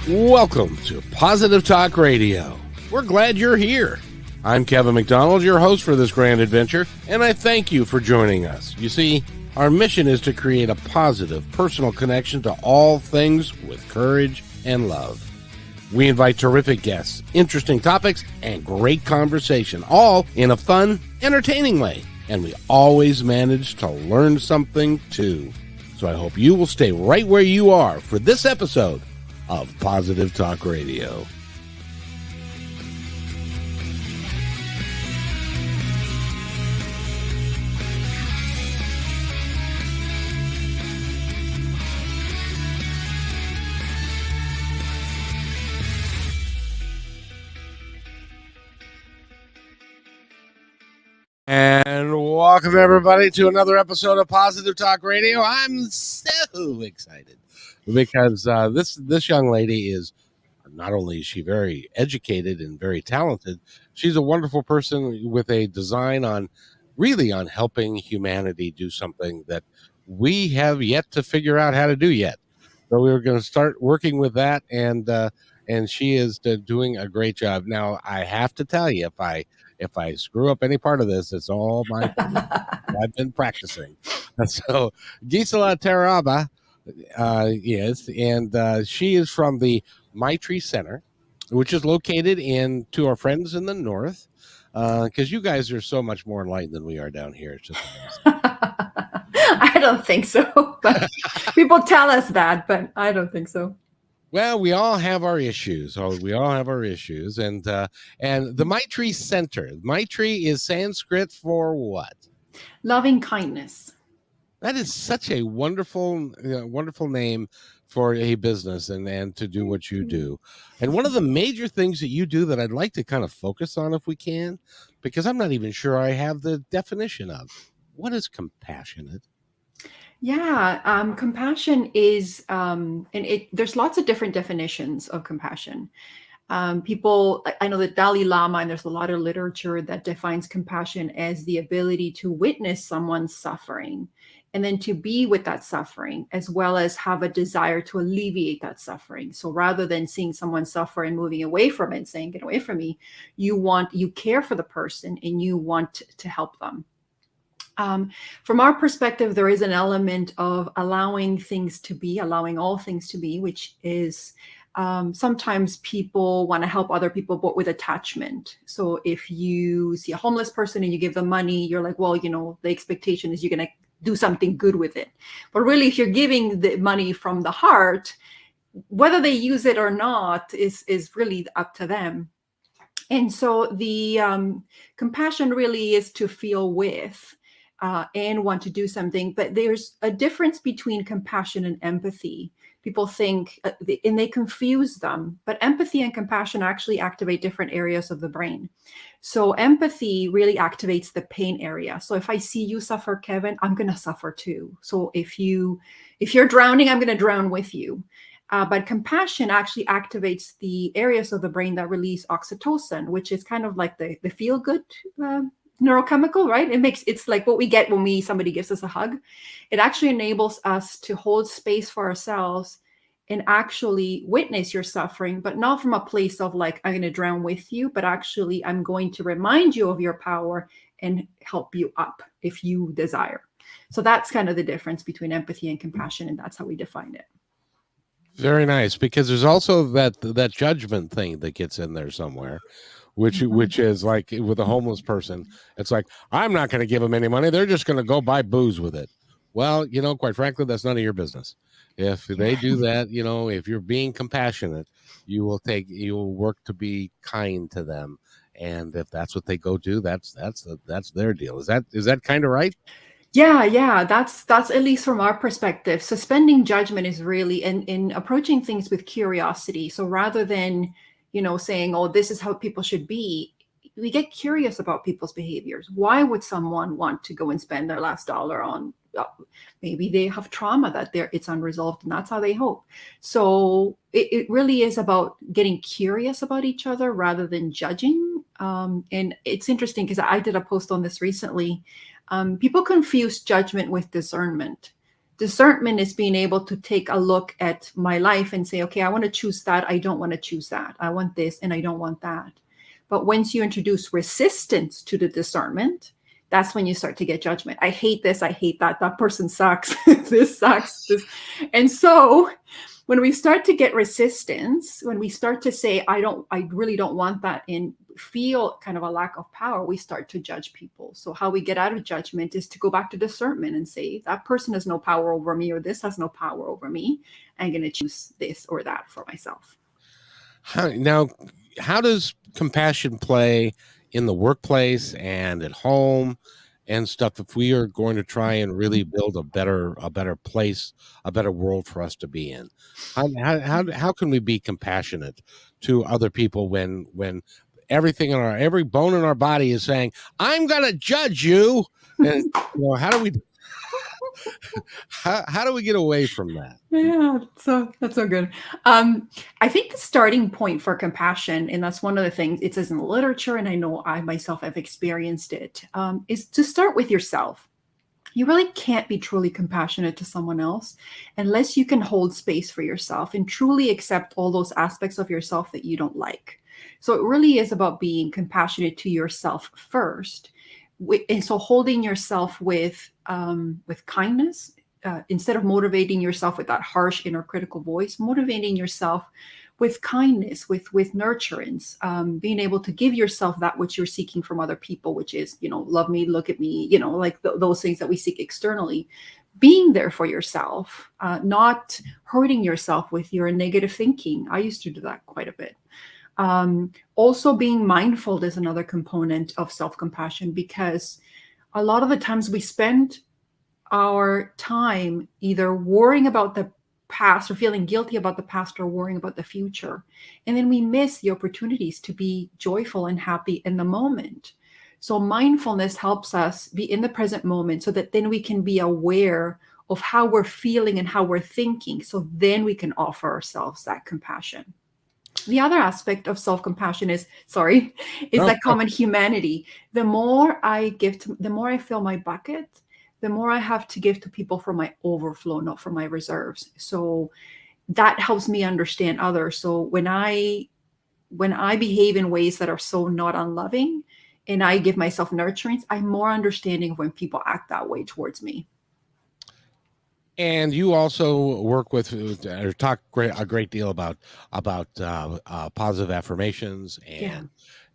Welcome to Positive Talk Radio. We're glad you're here. I'm Kevin McDonald, your host for this grand adventure, and I thank you for joining us. You see, our mission is to create a positive, personal connection to all things with courage and love. We invite terrific guests, interesting topics, and great conversation, all in a fun, entertaining way. And we always manage to learn something, too. So I hope you will stay right where you are for this episode of Positive Talk Radio. And welcome everybody to another episode of Positive Talk Radio. I'm so excited because this young lady is not only is she very educated and very talented, she's a wonderful person with a design on helping humanity do something that we have yet to figure out how to do yet. So we're going to start working with that, and she is doing a great job. Now, I have to tell you, if I screw up any part of this, it's all my fault. I've been practicing. So, Gissele Taraba, yes, and she is from the Maitri Centre, which is located to our friends in the north, because you guys are so much more enlightened than we are down here. It's just I don't think so. But people tell us that, but I don't think so. Well, we all have our issues. And the Maitri Centre. Maitri is Sanskrit for what? Loving kindness. That is such a wonderful name for a business and to do what you do. And one of the major things that you do that I'd like to kind of focus on if we can, because I'm not even sure I have the definition of. What is compassionate? Yeah, compassion is, there's lots of different definitions of compassion. I know the Dalai Lama, and there's a lot of literature that defines compassion as the ability to witness someone's suffering and then to be with that suffering, as well as have a desire to alleviate that suffering. So rather than seeing someone suffer and moving away from it and saying, get away from me, you care for the person and you want to help them. From our perspective, there is an element of allowing all things to be, which is sometimes people want to help other people, but with attachment. So if you see a homeless person and you give them money, you're like, well, the expectation is you're going to do something good with it. But really, if you're giving the money from the heart, whether they use it or not is really up to them. And so the compassion really is to feel with and want to do something. But there's a difference between compassion and empathy. People think, and they confuse them, but empathy and compassion actually activate different areas of the brain. So empathy really activates the pain area. So if I see you suffer, Kevin, I'm going to suffer too. So if you're drowning, I'm going to drown with you. But compassion actually activates the areas of the brain that release oxytocin, which is kind of like the feel-good neurochemical, right? It's like what we get when somebody gives us a hug. It actually enables us to hold space for ourselves and actually witness your suffering, but not from a place of like, I'm going to drown with you, but actually I'm going to remind you of your power and help you up if you desire. So that's kind of the difference between empathy and compassion, and that's how we define it. Very nice, because there's also that judgment thing that gets in there somewhere. Which is like with a homeless person, it's like, I'm not going to give them any money. They're just going to go buy booze with it. Well, quite frankly, that's none of your business. If they do that, if you're being compassionate, you will work to be kind to them. And if that's what they go do, that's their deal. Is that kind of right? Yeah. That's at least from our perspective. Suspending judgment is really in approaching things with curiosity. So rather than saying, oh, this is how people should be, we get curious about people's behaviors. Why would someone want to go and spend their last dollar on, maybe they have trauma that it's unresolved and that's how they hope. So it really is about getting curious about each other rather than judging. And it's interesting because I did a post on this recently. People confuse judgment with discernment. Discernment is being able to take a look at my life and say, okay, I want to choose that. I don't want to choose that. I want this and I don't want that. But once you introduce resistance to the discernment, that's when you start to get judgment. I hate this. I hate that. That person sucks. This sucks. This. And so when we start to get resistance, when we start to say, I really don't want that, and feel kind of a lack of power, we start to judge people. So how we get out of judgment is to go back to discernment and say, that person has no power over me, or this has no power over me. I'm going to choose this or that for myself. Now, how does compassion play in the workplace and at home and stuff, if we are going to try and really build a better place, a better world for us to be in? How can we be compassionate to other people when everything in every bone in our body is saying, I'm gonna judge you? And how do we how do we get away from that? Yeah, so that's so good. I think the starting point for compassion, and that's one of the things it says in the literature, and I know I myself have experienced it, is to start with yourself. You really can't be truly compassionate to someone else unless you can hold space for yourself and truly accept all those aspects of yourself that you don't like. So it really is about being compassionate to yourself first. And so holding yourself with kindness, instead of motivating yourself with that harsh inner critical voice, motivating yourself with kindness, with nurturance, being able to give yourself that which you're seeking from other people, which is, love me, look at me, like those things that we seek externally. Being there for yourself, not hurting yourself with your negative thinking. I used to do that quite a bit. Also being mindful is another component of self-compassion, because a lot of the times we spend our time either worrying about the past or feeling guilty about the past or worrying about the future. And then we miss the opportunities to be joyful and happy in the moment. So mindfulness helps us be in the present moment so that then we can be aware of how we're feeling and how we're thinking. So then we can offer ourselves that compassion. The other aspect of self-compassion is that common humanity. The more I give the more I fill my bucket, the more I have to give to people for my overflow, not for my reserves. So that helps me understand others. So when I behave in ways that are so not unloving and I give myself nurturance, I'm more understanding of when people act that way towards me. And you also work with or talk a great deal about positive affirmations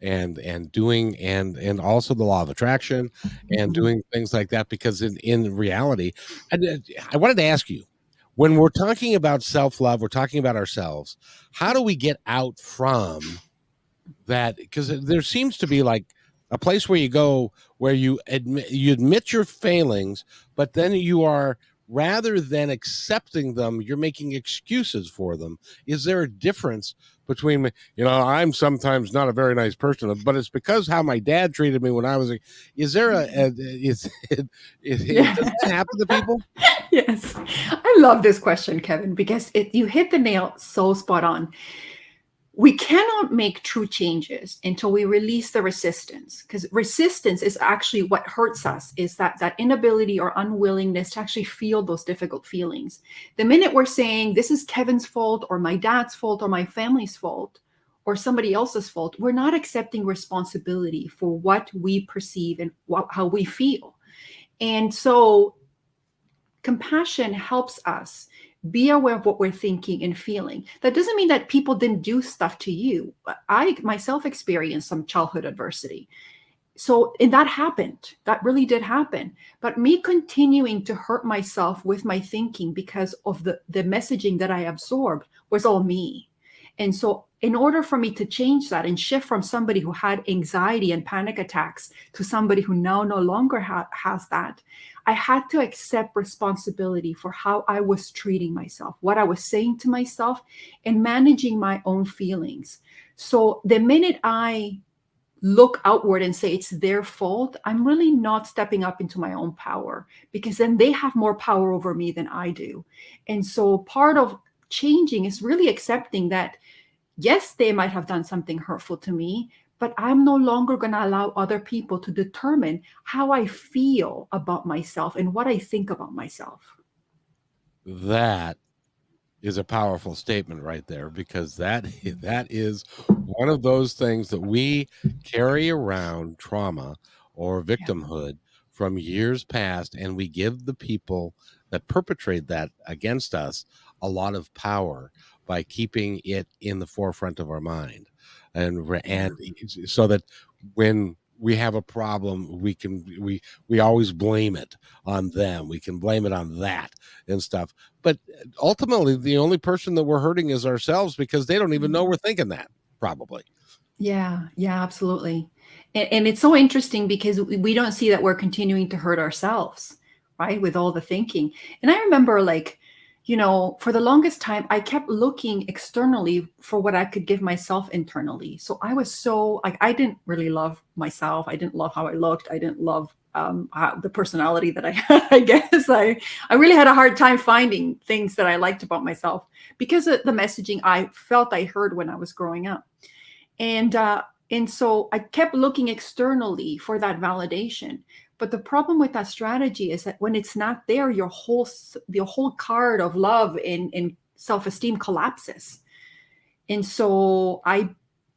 and doing and also the law of attraction and doing things like that, because in reality, I wanted to ask you, when we're talking about self-love, we're talking about ourselves, how do we get out from that? Because there seems to be like a place where you go where you admit your failings, but then you are, rather than accepting them, you're making excuses for them. Is there a difference between, I'm sometimes not a very nice person, but it's because how my dad treated me when I was is there does that happen to people? Yes. I love this question, Kevin, because you hit the nail so spot on. We cannot make true changes until we release the resistance, because resistance is actually what hurts us, is that inability or unwillingness to actually feel those difficult feelings. The minute we're saying this is Kevin's fault or my dad's fault or my family's fault or somebody else's fault, we're not accepting responsibility for what we perceive and how we feel. And so compassion helps us be aware of what we're thinking and feeling. That doesn't mean that people didn't do stuff to you. I myself experienced some childhood adversity. And that happened. That really did happen. But me continuing to hurt myself with my thinking because of the messaging that I absorbed was all me. And so in order for me to change that and shift from somebody who had anxiety and panic attacks to somebody who now no longer has that, I had to accept responsibility for how I was treating myself, what I was saying to myself, and managing my own feelings. So the minute I look outward and say it's their fault, I'm really not stepping up into my own power, because then they have more power over me than I do. And so part of changing is really accepting that, yes, they might have done something hurtful to me, but I'm no longer going to allow other people to determine how I feel about myself and what I think about myself. That is a powerful statement right there, because that is one of those things that we carry around, trauma or Yeah. victimhood from years past, and we give the people that perpetrate that against us a lot of power by keeping it in the forefront of our mind, and Yeah. so that when we have a problem, we always blame it on them, we can blame it on that and stuff. But ultimately, the only person that we're hurting is ourselves, because they don't even know we're thinking that, probably. Yeah, yeah, absolutely. And it's so interesting because we don't see that we're continuing to hurt ourselves, right? With all the thinking. And I remember, like, for the longest time, I kept looking externally for what I could give myself internally. So I was so, like, I didn't really love myself. I didn't love how I looked. I didn't love the personality that I had, I guess. I really had a hard time finding things that I liked about myself because of the messaging I felt I heard when I was growing up. And so I kept looking externally for that validation. But the problem with that strategy is that when it's not there, the whole card of love and self-esteem collapses. And so I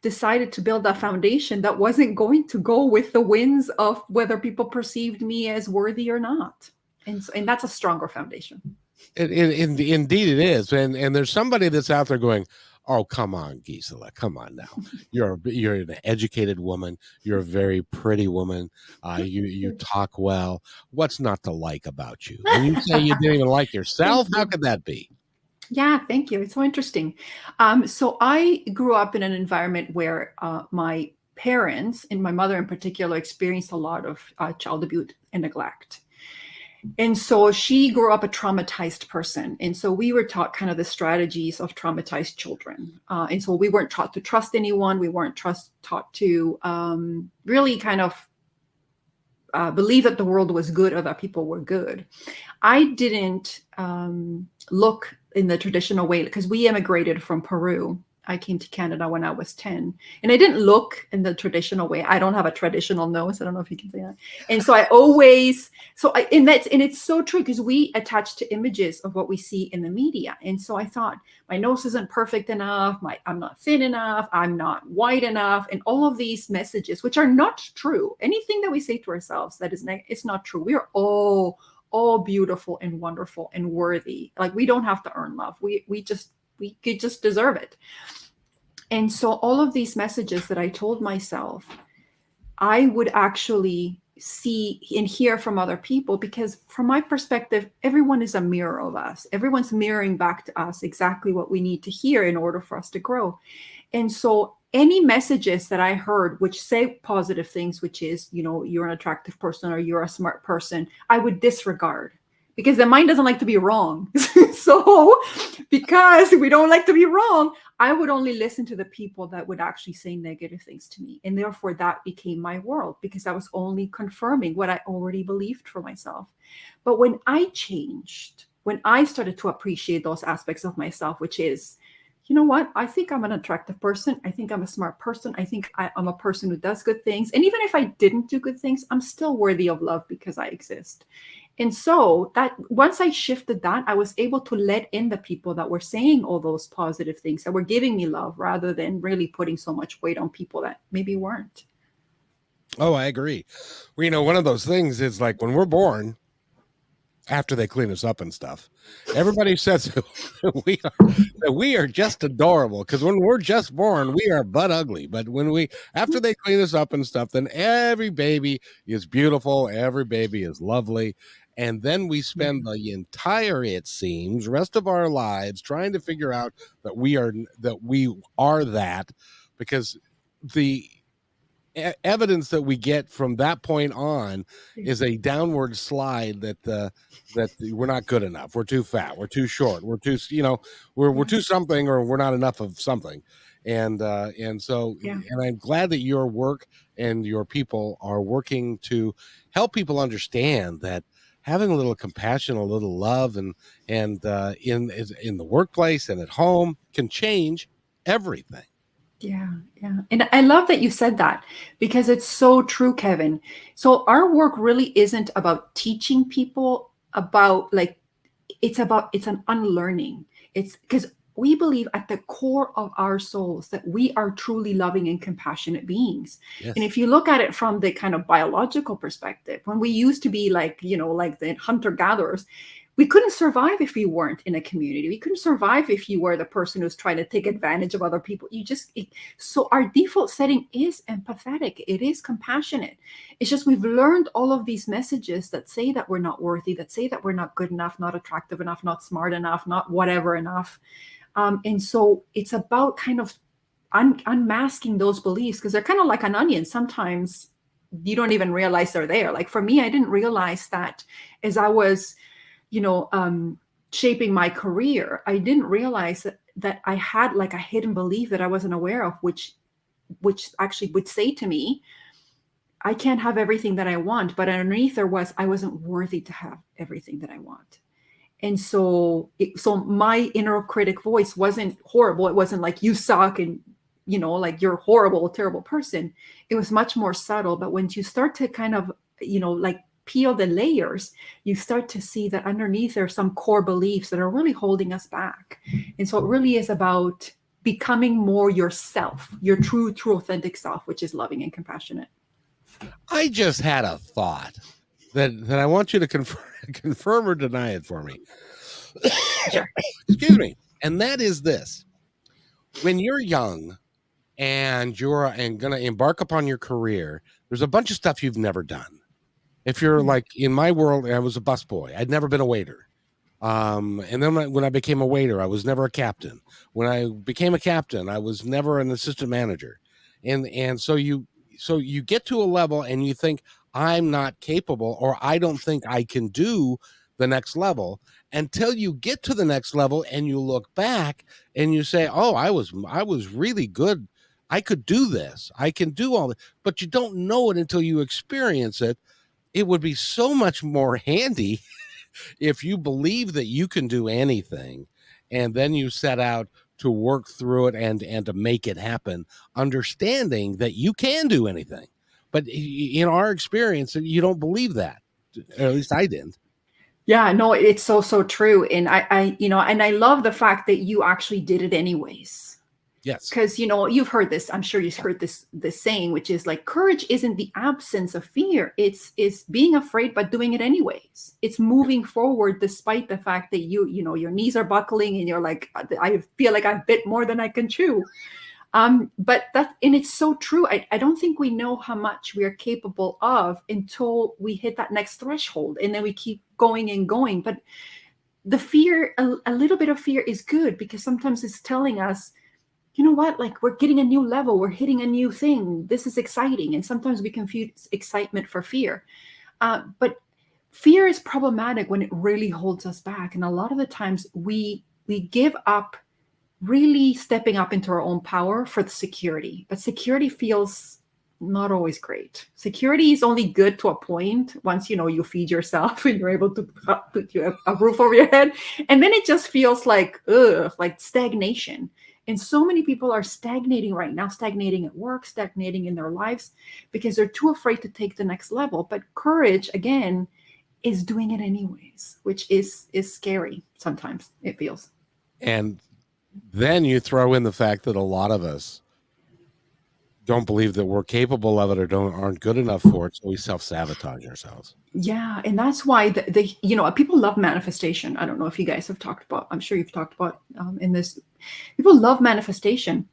decided to build a foundation that wasn't going to go with the winds of whether people perceived me as worthy or not. And that's a stronger foundation. Indeed, it is, and there's somebody that's out there going, "Oh, come on, Gisela, come on now. You're an educated woman. You're a very pretty woman. You talk well. What's not to like about you?" And you say you didn't even like Thank yourself. How you. could that be? Yeah, thank you. It's so interesting. So I grew up in an environment where my parents, and my mother in particular, experienced a lot of child abuse and neglect. And so she grew up a traumatized person. And so we were taught kind of the strategies of traumatized children. And so we weren't taught to trust anyone. We weren't taught to really kind of believe that the world was good or that people were good. I didn't look in the traditional way because we immigrated from Peru. I came to Canada when I was 10, and I didn't look in the traditional way. I don't have a traditional nose. I don't know if you can say that. And so I always, so I, and it's so true because we attach to images of what we see in the media. And so I thought my nose isn't perfect enough. I'm not thin enough. I'm not white enough. And all of these messages, which are not true. Anything that we say to ourselves that is it's not true. We are all beautiful and wonderful and worthy. Like we don't have to earn love. We could just deserve it. And so all of these messages that I told myself, I would actually see and hear from other people because from my perspective, everyone is a mirror of us. Everyone's mirroring back to us exactly what we need to hear in order for us to grow. And so any messages that I heard which say positive things, which is, you're an attractive person or you're a smart person, I would disregard because the mind doesn't like to be wrong. So because we don't like to be wrong, I would only listen to the people that would actually say negative things to me. And therefore that became my world because I was only confirming what I already believed for myself. But when I changed, when I started to appreciate those aspects of myself, which is, you know what? I think I'm an attractive person. I think I'm a smart person. I think I'm a person who does good things. And even if I didn't do good things, I'm still worthy of love because I exist. And so that once I shifted that, I was able to let in the people that were saying all those positive things that were giving me love rather than really putting so much weight on people that maybe weren't. Oh, I agree. Well, one of those things is like when we're born, after they clean us up and stuff, everybody says that we are just adorable, because when we're just born we are butt ugly, but after they clean us up and stuff, then every baby is beautiful, every baby is lovely, and then we Yeah. spend the entire, it seems, rest of our lives trying to figure out that we are that, because the evidence that we get from that point on is a downward slide that we're not good enough, we're too fat, we're too short, we're too we're Yeah. too something, or we're not enough of something. And I'm glad that your work and your people are working to help people understand that having a little compassion, a little love, and in the workplace and at home can change everything. Yeah, yeah. And I love that you said that because it's so true, Kevin. So our work really isn't about teaching people about like it's an unlearning. It's because we believe at the core of our souls that we are truly loving and compassionate beings. Yes. And if you look at it from the kind of biological perspective, when we used to be like, like the hunter gatherers, we couldn't survive if we weren't in a community. We couldn't survive if you were the person who's trying to take advantage of other people. So our default setting is empathetic. It is compassionate. It's just we've learned all of these messages that say that we're not worthy, that say that we're not good enough, not attractive enough, not smart enough, not whatever enough. And so it's about kind of unmasking those beliefs, because they're kind of like an onion. Sometimes you don't even realize they're there. Like for me, I didn't realize that as I was shaping my career, I didn't realize that I had like a hidden belief that I wasn't aware of, which actually would say to me, I can't have everything that I want. But underneath there was, I wasn't worthy to have everything that I want. And so my inner critic voice wasn't horrible. It wasn't like you suck and, like you're a horrible, terrible person. It was much more subtle. But when you start to kind of, like peel the layers, you start to see that underneath there are some core beliefs that are really holding us back. And so it really is about becoming more yourself, your true, authentic self, which is loving and compassionate. I just had a thought that I want you to confirm or deny it for me. Sure. Excuse me. And that is this. When you're young and you're going to embark upon your career, there's a bunch of stuff you've never done. If you're like in my world, I was a busboy. I'd never been a waiter. And then when I became a waiter, I was never a captain. When I became a captain, I was never an assistant manager. And so you get to a level and you think, I'm not capable, or I don't think I can do the next level, until you get to the next level and you look back and you say, oh, I was really good. I could do this. I can do all this, but you don't know it until you experience it. It would be so much more handy if you believe that you can do anything, and then you set out to work through it and to make it happen, understanding that you can do anything. But in our experience, you don't believe that. Or at least I didn't. Yeah, no, it's so true. And I and I love the fact that you actually did it anyways. Yes. Because, you've heard this, I'm sure you've heard this saying, which is like, courage isn't the absence of fear. It's being afraid, but doing it anyways. It's moving forward despite the fact that your knees are buckling and you're like, I feel like I've bit more than I can chew. But and it's so true. I don't think we know how much we are capable of until we hit that next threshold, and then we keep going and going. But the fear, a little bit of fear is good, because sometimes it's telling us, you know what, like we're getting a new level, we're hitting a new thing, this is exciting. And sometimes we confuse excitement for fear. But fear is problematic when it really holds us back. And a lot of the times we give up really stepping up into our own power for the security. But security feels not always great. Security is only good to a point. Once you feed yourself and you're able to put a roof over your head, and then it just feels like stagnation. And so many people are stagnating right now, stagnating at work, stagnating in their lives, because they're too afraid to take the next level. But courage, again, is doing it anyways, which is scary sometimes, it feels. And then you throw in the fact that a lot of us don't believe that we're capable of it, or aren't good enough for it, so we self-sabotage ourselves. Yeah, and that's why people love manifestation. I don't know if you guys have talked about, I'm sure you've talked about in this, people love manifestation,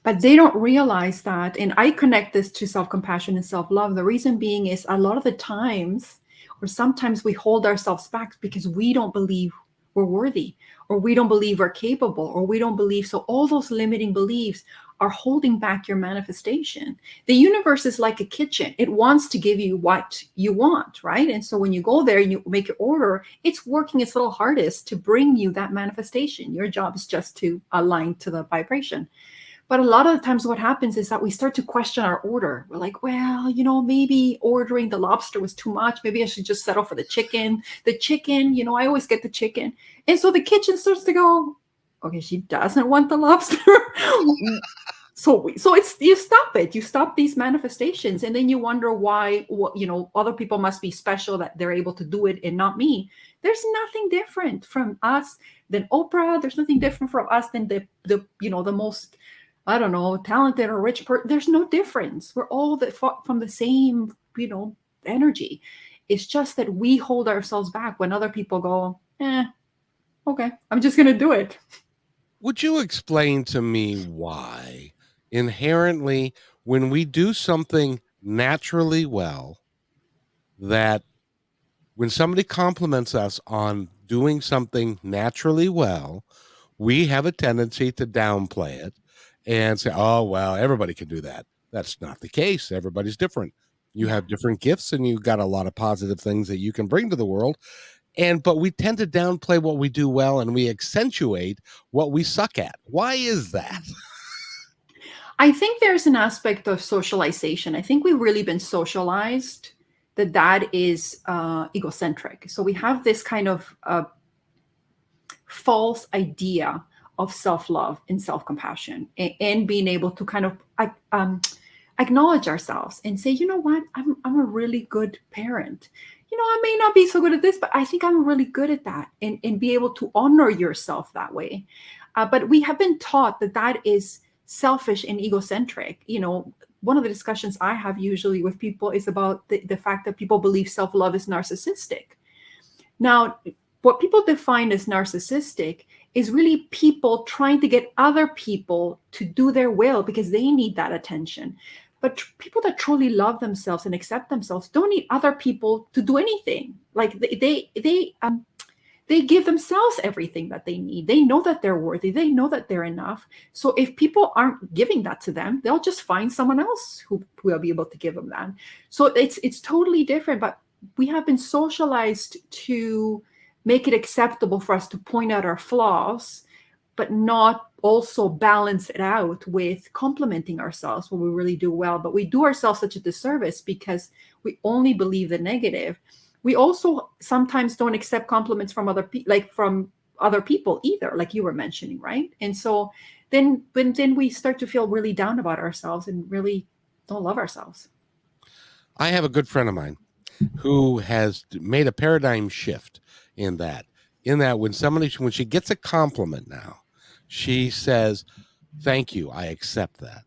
but they don't realize that. And I connect this to self-compassion and self-love. The reason being is a lot of the times, or sometimes, we hold ourselves back because we don't believe we're worthy, or we don't believe we're capable, or we don't believe. So all those limiting beliefs are holding back your manifestation. The universe is like a kitchen. It wants to give you what you want, right? And so when you go there and you make your order, it's working its little hardest to bring you that manifestation. Your job is just to align to the vibration. But a lot of the times what happens is that we start to question our order. We're like, well, maybe ordering the lobster was too much. Maybe I should just settle for the chicken. I always get the chicken. And so the kitchen starts to go, okay, she doesn't want the lobster. So it's, you stop it, you stop these manifestations, and then you wonder why, other people must be special that they're able to do it and not me. There's nothing different from us than Oprah. There's nothing different from us than the most, I don't know, talented or rich person. There's no difference. We're all from the same energy. It's just that we hold ourselves back when other people go, okay, I'm just gonna do it. Would you explain to me why inherently when we do something naturally well, that when somebody compliments us on doing something naturally well, we have a tendency to downplay it and say, oh, well, everybody can do that. That's not the case. Everybody's different. You have different gifts and you've got a lot of positive things that you can bring to the world. But we tend to downplay what we do well and we accentuate what we suck at. Why is that? I think there's an aspect of socialization. I think we've really been socialized that is egocentric. So we have this kind of false idea of self-love and self-compassion, and being able to kind of acknowledge ourselves and say, you know what, I'm a really good parent. I may not be so good at this, but I think I'm really good at that, and be able to honor yourself that way. But we have been taught that is selfish and egocentric. One of the discussions I have usually with people is about the fact that people believe self-love is narcissistic. Now, what people define as narcissistic is really people trying to get other people to do their will because they need that attention. But people that truly love themselves and accept themselves don't need other people to do anything. Like they give themselves everything that they need. They know that they're worthy. They know that they're enough. So if people aren't giving that to them, they'll just find someone else who will be able to give them that. So it's totally different. But we have been socialized to make it acceptable for us to point out our flaws, but not also balance it out with complimenting ourselves when we really do well. But we do ourselves such a disservice because we only believe the negative. We also sometimes don't accept compliments from other people either, like you were mentioning, right? And so then we start to feel really down about ourselves and really don't love ourselves. I have a good friend of mine who has made a paradigm shift in that when she gets a compliment now, she says, thank you, I accept that.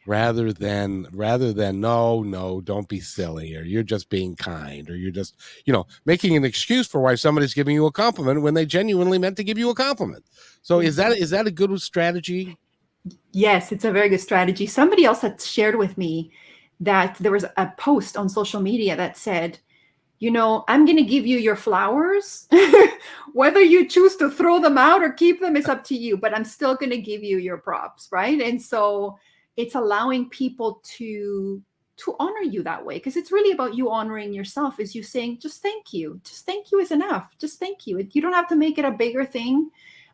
Rather than no, don't be silly, or you're just being kind, or you're just making an excuse for why somebody's giving you a compliment when they genuinely meant to give you a compliment. So is that a good strategy? Yes, it's a very good strategy. Somebody else had shared with me that there was a post on social media that said, I'm going to give you your flowers. Whether you choose to throw them out or keep them is up to you, but I'm still going to give you your props, right? And so it's allowing people to honor you that way, because it's really about you honoring yourself. Is you saying, just thank you is enough. Just thank you. You don't have to make it a bigger thing.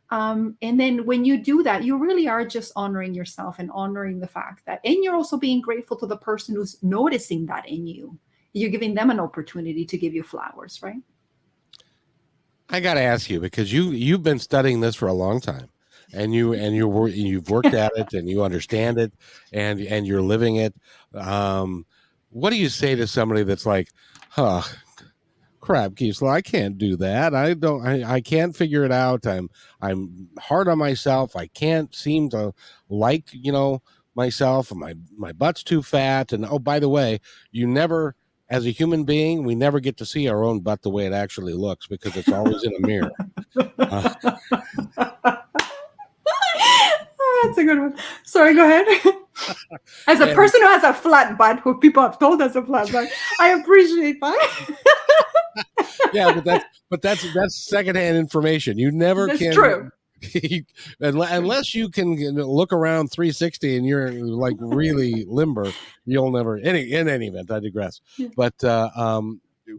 And then when you do that, you really are just honoring yourself and honoring the fact that, and you're also being grateful to the person who's noticing that in you. You're giving them an opportunity to give you flowers, right? I got to ask you, because you've been studying this for a long time, and you've worked at it, and you understand it, and you're living it. What do you say to somebody that's like, huh, crap, Gissela, I can't do that. I can't figure it out. I'm hard on myself. I can't seem to like, myself, and my butt's too fat. And oh, by the way, you never, as a human being, we never get to see our own butt the way it actually looks because it's always in a mirror. That's a good one. Sorry, go ahead. As a person who has a flat butt, who people have told has a flat butt, I appreciate that. Yeah, but that's secondhand information. You never That's can. True. Unless you can look around 360 and you're like really limber, you'll never. In any event, I digress. Yeah. But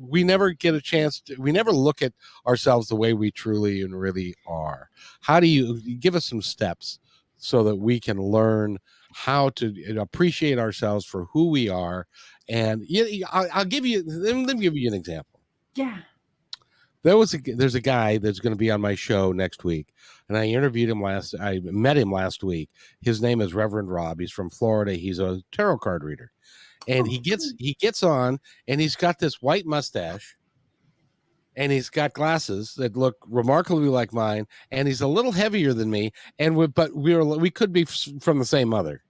we never get a chance. We never look at ourselves the way we truly and really are. How do you give us some steps so that we can learn how to appreciate ourselves for who we are? And I'll give you. Let me give you an example. Yeah. there's a guy that's going to be on my show next week, and I met him last week. His name is Reverend Rob. He's from Florida. He's a tarot card reader, and Oh, cool. he gets on, and he's got this white mustache, and he's got glasses that look remarkably like mine, and he's a little heavier than me, and we could be from the same mother.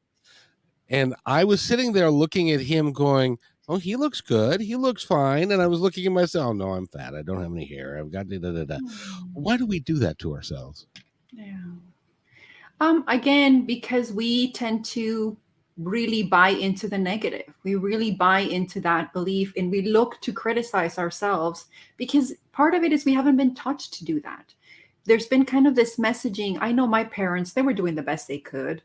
And I was sitting there looking at him going, oh, he looks good. He looks fine. And I was looking at myself, oh, no, I'm fat. I don't have any hair. I've got da, da, da, da. Why do we do that to ourselves? Yeah. Again, because we tend to really buy into the negative. We really buy into that belief, and we look to criticize ourselves because part of it is we haven't been taught to do that. There's been kind of this messaging. I know my parents, they were doing the best they could.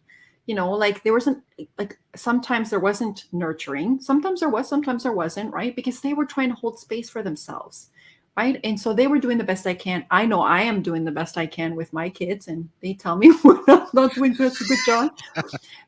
Like there wasn't, like sometimes there wasn't nurturing. Sometimes there was, sometimes there wasn't, right? Because they were trying to hold space for themselves. Right. And so they were doing the best I can. I know I am doing the best I can with my kids, and they tell me when I'm not doing such a good job.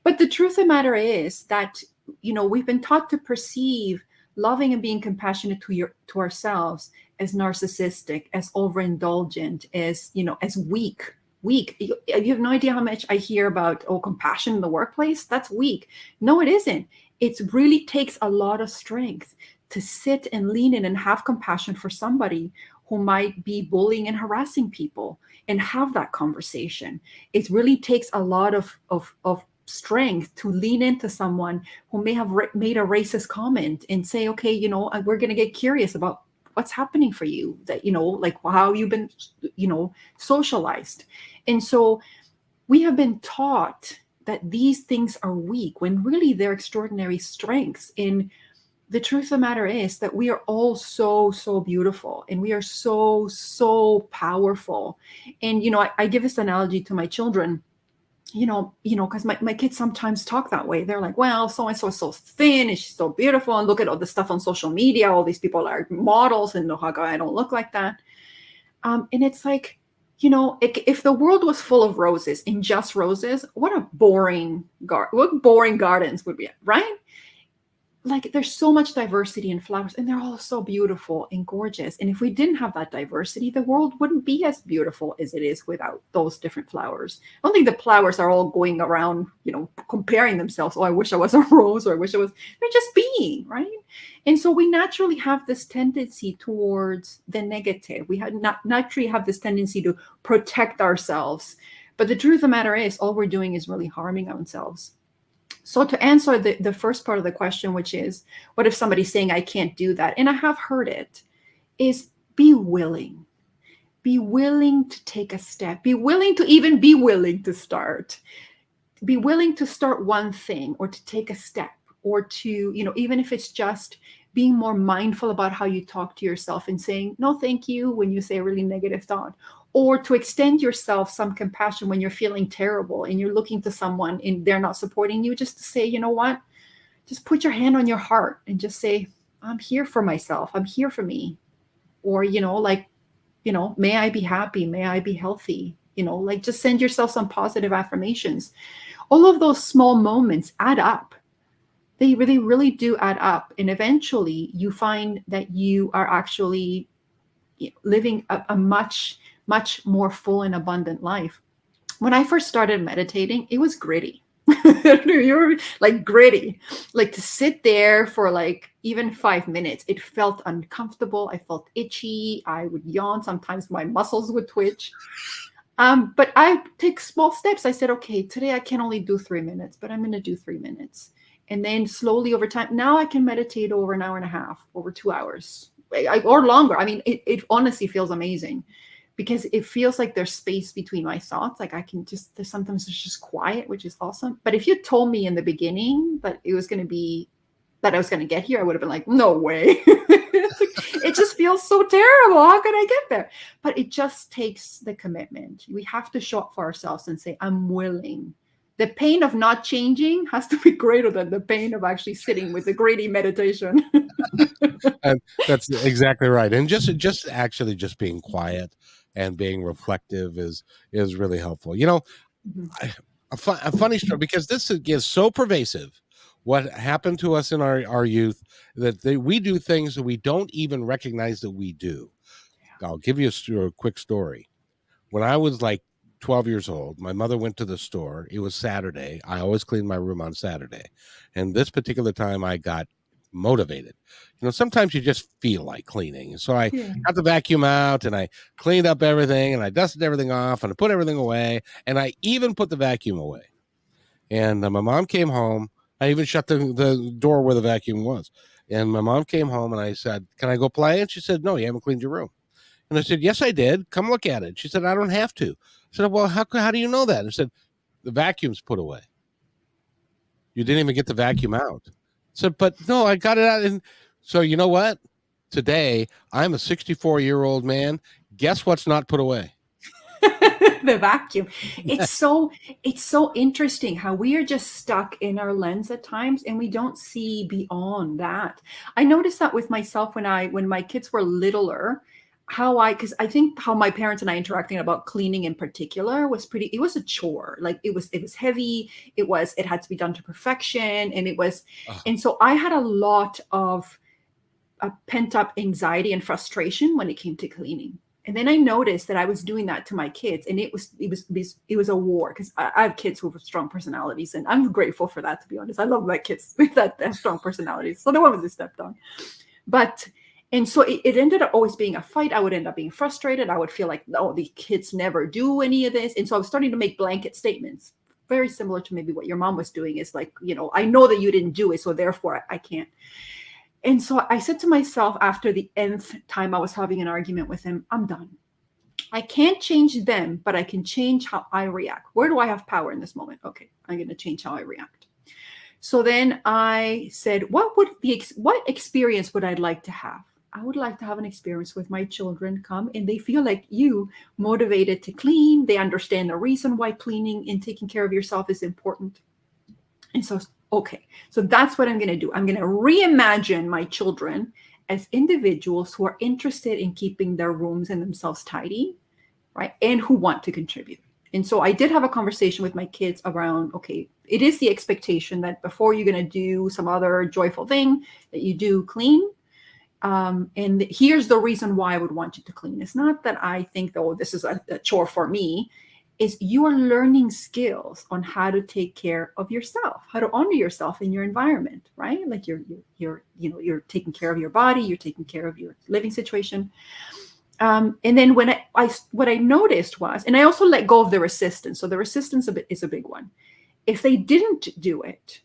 But the truth of the matter is that, we've been taught to perceive loving and being compassionate to ourselves as narcissistic, as overindulgent, as weak. You have no idea how much I hear about, compassion in the workplace. That's weak. No, it isn't. It really takes a lot of strength to sit and lean in and have compassion for somebody who might be bullying and harassing people and have that conversation. It really takes a lot of strength to lean into someone who may have made a racist comment and say, okay, we're going to get curious about what's happening for you, that, like how you've been, socialized. And so we have been taught that these things are weak when really they're extraordinary strengths. In the truth of the matter is that we are all so, so beautiful, and we are so, so powerful. And, I give this analogy to my children, because my kids sometimes talk that way. They're like, well, so-and-so is so thin and she's so beautiful. And look at all the stuff on social media. All these people are models, and how come I don't look like that? And it's like, if the world was full of roses and just roses, what boring gardens would be, right? Like there's so much diversity in flowers, and they're all so beautiful and gorgeous. And if we didn't have that diversity, the world wouldn't be as beautiful as it is without those different flowers. I don't think the flowers are all going around, comparing themselves. Oh, I wish I was a rose, or I wish I was. They're just being, right? And so we naturally have this tendency towards the negative. We naturally have this tendency to protect ourselves. But the truth of the matter is, all we're doing is really harming ourselves. So to answer the first part of the question, which is, what if somebody's saying I can't do that? And I have heard it, is be willing. Be willing to take a step. Be willing to even be willing to start. Be willing to start one thing, or to take a step, or to, even if it's just being more mindful about how you talk to yourself and saying, no, thank you, when you say a really negative thought. Or to extend yourself some compassion when you're feeling terrible and you're looking to someone and they're not supporting you, just to say, you know what, just put your hand on your heart and just say, I'm here for myself. I'm here for me. Or, may I be happy? May I be healthy? Just send yourself some positive affirmations. All of those small moments add up. They really, really do add up. And eventually you find that you are actually living a much more full and abundant life. When I first started meditating, it was gritty. You're like gritty, like to sit there for like even 5 minutes. It felt uncomfortable. I felt itchy. I would yawn. Sometimes my muscles would twitch. But I take small steps. I said, okay, today I can only do 3 minutes, but I'm going to do 3 minutes. And then slowly over time, now I can meditate over an hour and a half, over 2 hours, or longer. I mean, it honestly feels amazing, because it feels like there's space between my thoughts. Like I can sometimes it's just quiet, which is awesome. But if you told me in the beginning that I was going to get here, I would have been like, no way. It just feels so terrible. How could I get there? But it just takes the commitment. We have to show up for ourselves and say, I'm willing. The pain of not changing has to be greater than the pain of actually sitting with a gritty meditation. And that's exactly right. And just actually just being quiet and being reflective is really helpful. A funny story, because this is so pervasive. What happened to us in our youth, that we do things that we don't even recognize that we do. I'll give you a quick story. When I was like 12 years old, my mother went to the store. It was Saturday. I always clean my room on Saturday. And this particular time I got motivated. Sometimes you just feel like cleaning. So I Yeah. got the vacuum out and I cleaned up everything and I dusted everything off and I put everything away and I even put the vacuum away. And my mom came home. I even shut the door where the vacuum was. And my mom came home and I said, "Can I go play?" And she said, "No, you haven't cleaned your room." And I said, "Yes, I did. Come look at it." She said, "I don't have to." I said, "Well, how do you know that?" And I said, "The vacuum's put away. You didn't even get the vacuum out." I said, "But no, I got it out." And so you know what? Today, I'm a 64-year-old man. Guess what's not put away? The vacuum. It's so interesting how we are just stuck in our lens at times and we don't see beyond that. I noticed that with myself when my kids were littler, because I think how my parents and I interacting about cleaning in particular it was a chore. Like it was heavy, it had to be done to perfection, Oh, and so I had a lot of pent up anxiety and frustration when it came to cleaning. And then I noticed that I was doing that to my kids, and it was a war because I have kids who have strong personalities, and I'm grateful for that. To be honest, I love my kids that have strong personalities. So the one was a step down, but and so it ended up always being a fight. I would end up being frustrated. I would feel like, oh, the kids never do any of this, and so I was starting to make blanket statements, very similar to maybe what your mom was doing. Is like, I know that you didn't do it, so therefore I can't. And so I said to myself after the nth time I was having an argument with him, I'm done. I can't change them, but I can change how I react. Where do I have power in this moment? Okay, I'm going to change how I react. So then I said, what experience would I like to have? I would like to have an experience with my children come and they feel like you, motivated to clean. They understand the reason why cleaning and taking care of yourself is important. And so, okay, so that's what I'm going to do. I'm going to reimagine my children as individuals who are interested in keeping their rooms and themselves tidy, right? And who want to contribute. And so I did have a conversation with my kids around, okay, it is the expectation that before you're going to do some other joyful thing, that you do clean. And here's the reason why I would want you to clean. It's not that I think, oh, this is a chore for me. Is you are learning skills on how to take care of yourself, how to honor yourself in your environment, right? Like you're taking care of your body, you're taking care of your living situation. And then when what I noticed was, and I also let go of the resistance. So the resistance is a big one. If they didn't do it,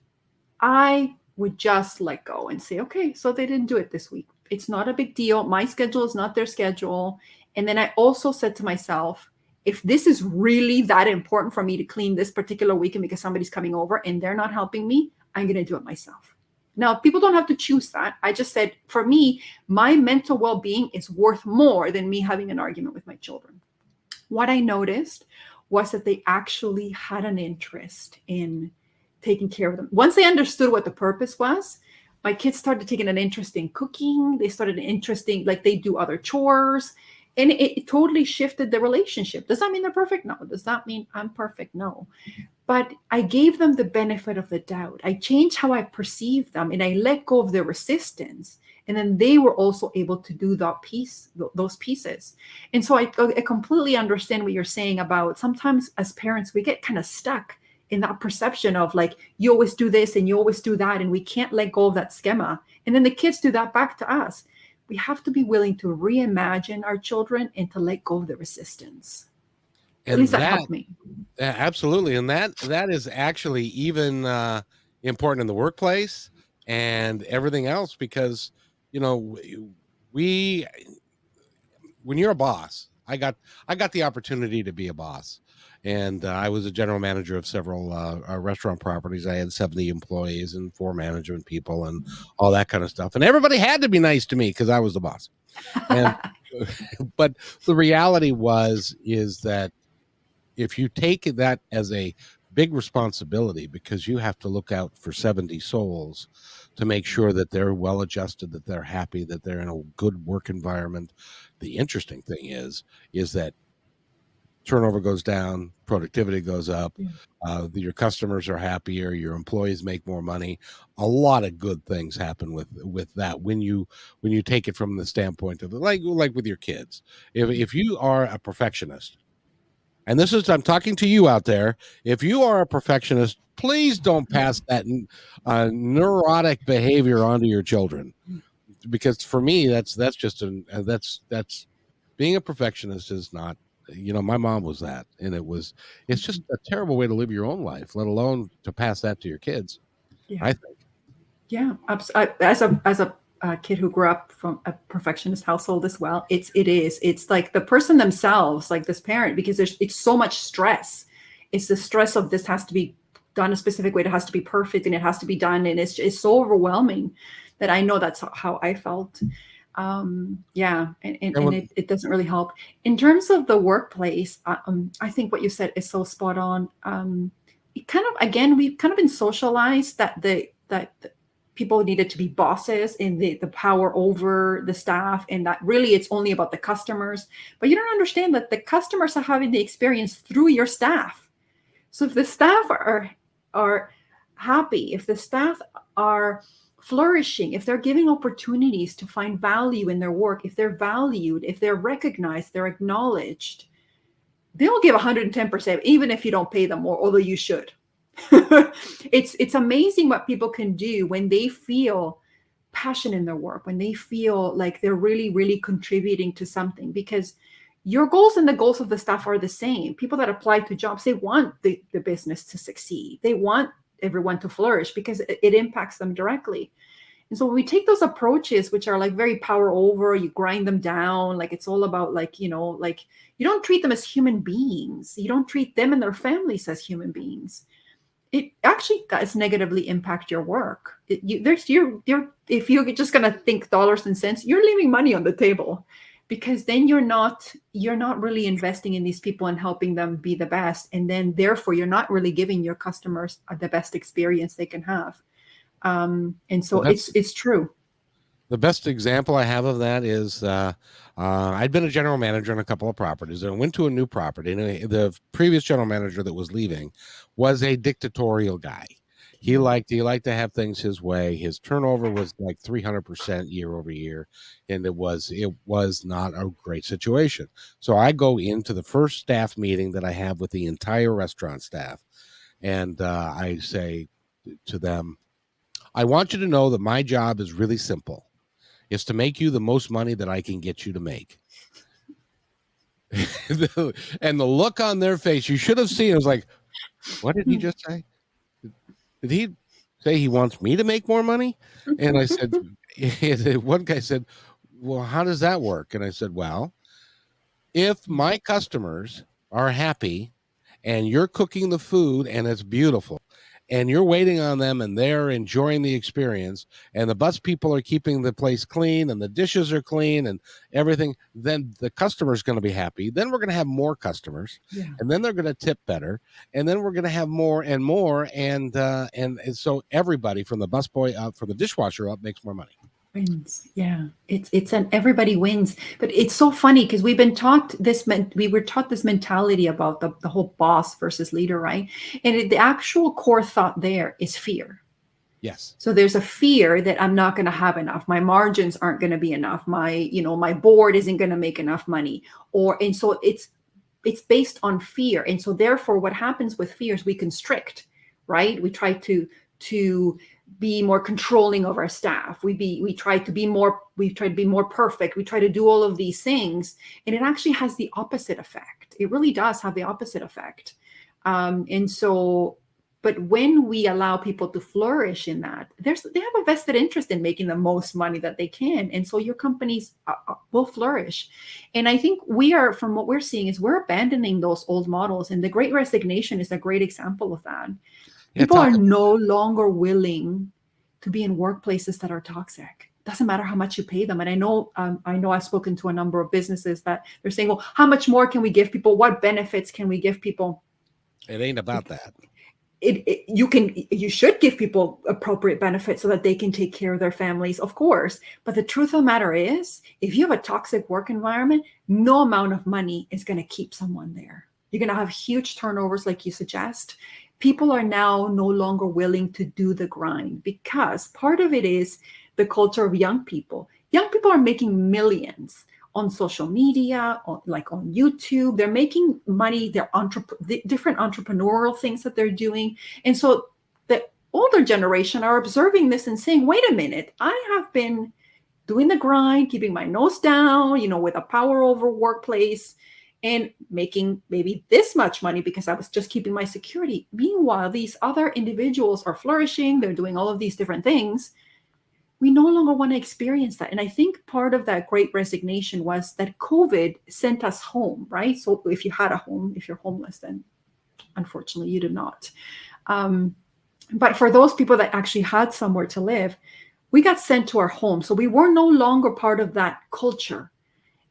I would just let go and say, okay, so they didn't do it this week. It's not a big deal. My schedule is not their schedule. And then I also said to myself, if this is really that important for me to clean this particular weekend because somebody's coming over and they're not helping me, I'm going to do it myself. Now, people don't have to choose that. I just said, for me, my mental well-being is worth more than me having an argument with my children. What I noticed was that they actually had an interest in taking care of them. Once they understood what the purpose was, my kids started taking an interest in cooking. They started interesting, like they do other chores. And it totally shifted the relationship. Does that mean they're perfect? No. Does that mean I'm perfect? No. But I gave them the benefit of the doubt. I changed how I perceived them and I let go of the resistance. And then they were also able to do those pieces. And so I completely understand what you're saying about sometimes as parents, we get kind of stuck in that perception of like, you always do this and you always do that. And we can't let go of that schema. And then the kids do that back to us. We have to be willing to reimagine our children and to let go of the resistance. At and least that that helped me. absolutely, and that is actually even important in the workplace and everything else because you know we when you're a boss, I got the opportunity to be a boss, and I was a general manager of several restaurant properties. I had 70 employees and 4 management people and all that kind of stuff, and everybody had to be nice to me because I was the boss. And but the reality is that if you take that as a big responsibility because you have to look out for 70 souls to make sure that they're well adjusted, that they're happy, that they're in a good work environment. The interesting thing is that turnover goes down, productivity goes up, Yeah. your customers are happier, your employees make more money. A lot of good things happen with that when you take it from the standpoint of like with your kids. If you are a perfectionist, and this is, I'm talking to you out there, if you are a perfectionist, please don't pass that neurotic behavior onto your children, because for me that's just that's being a perfectionist is not, my mom was that, and it's just a terrible way to live your own life, let alone to pass that to your kids, Yeah. I think. Yeah, as a kid who grew up from a perfectionist household as well, it's like the person themselves, like this parent, because it's so much stress. It's the stress of this has to be done a specific way, it has to be perfect, and it has to be done, and it's so overwhelming that I know that's how I felt. Yeah, And and when it doesn't really help in terms of the workplace. I think what you said is so spot on. It kind of, again, we've kind of been socialized that that people needed to be bosses and the power over the staff, and that really it's only about the customers. But you don't understand that the customers are having the experience through your staff. So if the staff are happy, if the staff are flourishing, if they're giving opportunities to find value in their work, if they're valued, if they're recognized, they're acknowledged, they'll give 110%, even if you don't pay them more, although you should. It's amazing what people can do when they feel passion in their work, when they feel like they're really, really contributing to something, because your goals and the goals of the staff are the same. People that apply to jobs, they want the business to succeed. They want everyone to flourish because it impacts them directly. And so when we take those approaches, which are like very power over, you grind them down, like it's all about like, like you don't treat them as human beings. You don't treat them and their families as human beings. It actually does negatively impact your work. If you're just going to think dollars and cents, you're leaving money on the table, because then you're not really investing in these people and helping them be the best. And then therefore you're not really giving your customers the best experience they can have. And so it's true. The best example I have of that is I'd been a general manager on a couple of properties, and I went to a new property, and the previous general manager that was leaving was a dictatorial guy. He liked to have things his way. His turnover was like 300% year over year, and it was not a great situation. So I go into the first staff meeting that I have with the entire restaurant staff, and I say to them, I want you to know that my job is really simple. It's to make you the most money that I can get you to make. And the look on their face, you should have seen, it was like, what did he just say? Did he say he wants me to make more money? And I said, one guy said, well, how does that work? And I said, well, if my customers are happy and you're cooking the food and it's beautiful and you're waiting on them and they're enjoying the experience, and the bus people are keeping the place clean and the dishes are clean and everything, then the customer's going to be happy. Then we're going to have more customers, Yeah. and then they're going to tip better, and then we're going to have more and more, and so everybody from the busboy up, from the dishwasher up, makes more money. Wins. Yeah, it's an everybody wins. But it's so funny because we were taught this mentality about the whole boss versus leader, right? And the actual core thought there is fear. Yes. So there's a fear that I'm not going to have enough. My margins aren't going to be enough. My board isn't going to make enough money. And so it's based on fear. And so therefore what happens with fear is we constrict, right? We try to be more controlling of our staff. We try to be more perfect. We try to do all of these things, and it actually has the opposite effect. It really does have the opposite effect. And so, but when we allow people to flourish in that, they have a vested interest in making the most money that they can, and so your companies will flourish. And I think from what we're seeing, is we're abandoning those old models, and the Great Resignation is a great example of that. People are no longer willing to be in workplaces that are toxic. Doesn't matter how much you pay them. And I know I've spoken to a number of businesses that they're saying, well, how much more can we give people? What benefits can we give people? It ain't about that. You should give people appropriate benefits so that they can take care of their families, of course. But the truth of the matter is, if you have a toxic work environment, no amount of money is going to keep someone there. You're going to have huge turnovers, like you suggest. People are now no longer willing to do the grind because part of it is the culture of young people. Young people are making millions on social media, like on YouTube. They're making money. They're different entrepreneurial things that they're doing. And so the older generation are observing this and saying, wait a minute, I have been doing the grind, keeping my nose down, with a power over workplace and making maybe this much money because I was just keeping my security. Meanwhile, these other individuals are flourishing. They're doing all of these different things. We no longer want to experience that. And I think part of that great resignation was that COVID sent us home, right? So if you had a home, if you're homeless, then unfortunately you did not. But for those people that actually had somewhere to live, we got sent to our home. So we were no longer part of that culture.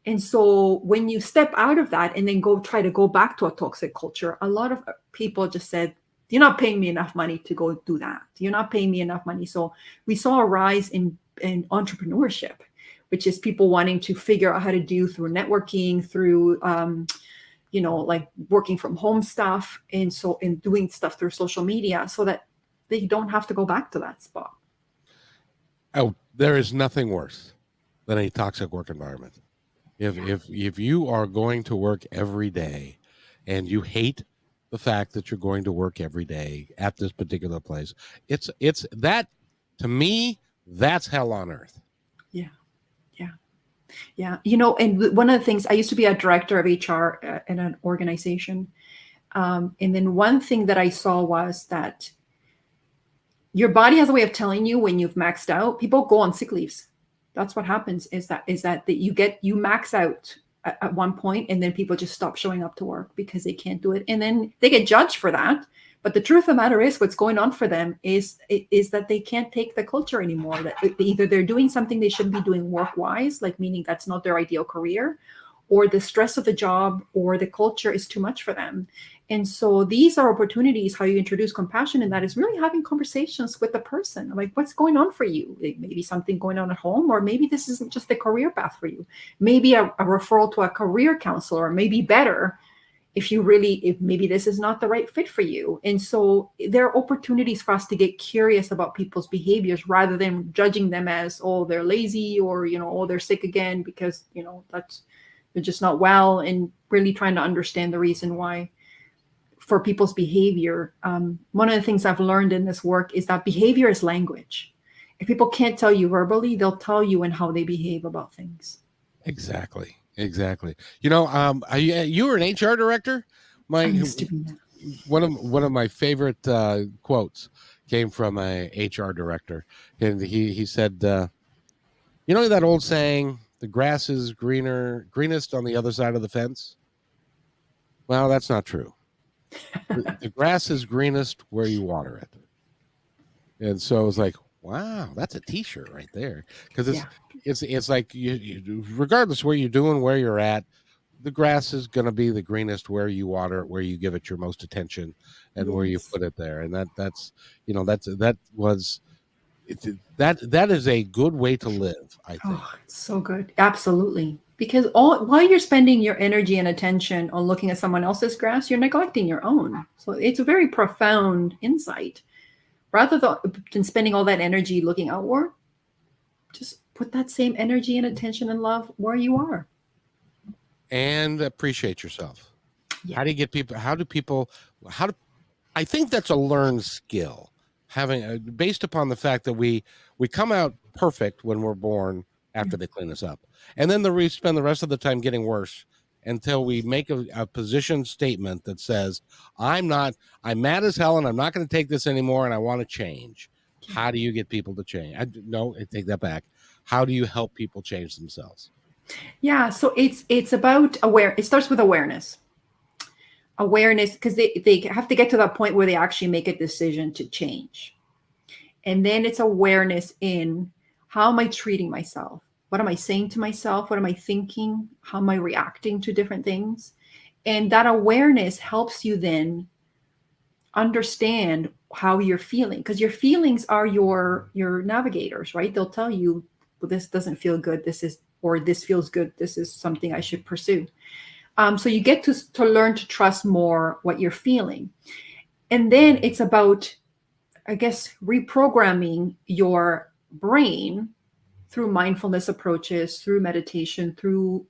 And so when you step out of that and then try to go back to a toxic culture, a lot of people just said, you're not paying me enough money to go do that. You're not paying me enough money. So we saw a rise in entrepreneurship, which is people wanting to figure out how to do through networking, through, like working from home stuff. And so in doing stuff through social media so that they don't have to go back to that spot. Oh, there is nothing worse than a toxic work environment. If you are going to work every day and you hate the fact that you're going to work every day at this particular place, it's that, to me, that's hell on earth. Yeah. And one of the things, I used to be a director of HR in an organization. And then one thing that I saw was that your body has a way of telling you when you've maxed out. People go on sick leaves. That's what happens is that you max out at one point and then people just stop showing up to work because they can't do it. And then they get judged for that. But the truth of the matter is what's going on for them is that they can't take the culture anymore. That either they're doing something they shouldn't be doing work-wise, like meaning that's not their ideal career, or the stress of the job or the culture is too much for them. And so these are opportunities how you introduce compassion, and that is really having conversations with the person. Like, what's going on for you? Maybe something going on at home, or maybe this isn't just the career path for you. Maybe a referral to a career counselor, or maybe better, if maybe this is not the right fit for you. And so there are opportunities for us to get curious about people's behaviors rather than judging them as, oh, they're lazy, or, oh, they're sick again because, they're just not well, and really trying to understand the reason why for people's behavior. One of the things I've learned in this work is that behavior is language. If people can't tell you verbally, they'll tell you in how they behave about things. Exactly. You were an HR director. I used to be that. One of my favorite quotes came from a HR director, and he said, that old saying, the grass is greenest on the other side of the fence? Well, that's not true. The grass is greenest where you water it. And so it's like, wow, that's a T-shirt right there. Because it's like you, regardless where you're doing, where you're at, the grass is going to be the greenest where you water it, where you give it your most attention, and where you put it there. And that is a good way to live, I think. Oh, so good. Absolutely. Because while you're spending your energy and attention on looking at someone else's grass, you're neglecting your own. So it's a very profound insight. Rather than spending all that energy looking outward, just put that same energy and attention and love where you are. And appreciate yourself. Yeah. How do you get people? I think that's a learned skill. Based upon the fact that we come out perfect when we're born after they clean us up, and then we spend the rest of the time getting worse until we make a position statement that says, I'm mad as hell and I'm not going to take this anymore and I want to change. How do you get people to change? I take that back. How do you help people change themselves? Yeah, so it's about it starts with awareness, because they have to get to that point where they actually make a decision to change. And then it's awareness in, how am I treating myself? What am I saying to myself? What am I thinking? How am I reacting to different things? And that awareness helps you then understand how you're feeling, because your feelings are your navigators, right? They'll tell you, well, this doesn't feel good. This feels good. This is something I should pursue. So you get to learn to trust more what you're feeling. And then it's about, I guess, reprogramming your brain through mindfulness approaches, through meditation, through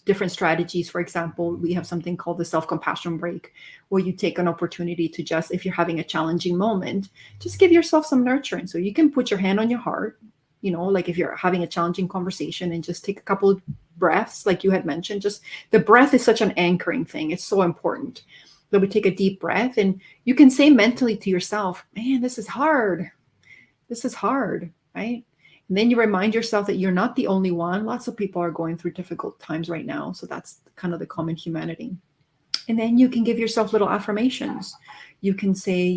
different strategies. For example, we have something called the self-compassion break, where you take an opportunity to just, if you're having a challenging moment, just give yourself some nurturing. So you can put your hand on your heart, like if you're having a challenging conversation, and just take a couple of breaths, like you had mentioned. Just the breath is such an anchoring thing. It's so important that we take a deep breath, and you can say mentally to yourself, man, this is hard. This is hard, right? And then you remind yourself that you're not the only one. Lots of people are going through difficult times right now. So that's kind of the common humanity. And then you can give yourself little affirmations. You can say,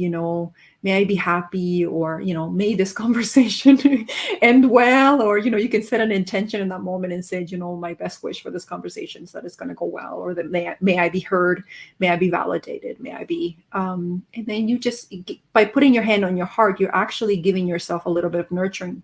may I be happy, or, may this conversation end well, or, you can set an intention in that moment and say, my best wish for this conversation is that it's going to go well, or that may I be heard, may I be validated, may I be, and then you just, by putting your hand on your heart, you're actually giving yourself a little bit of nurturing,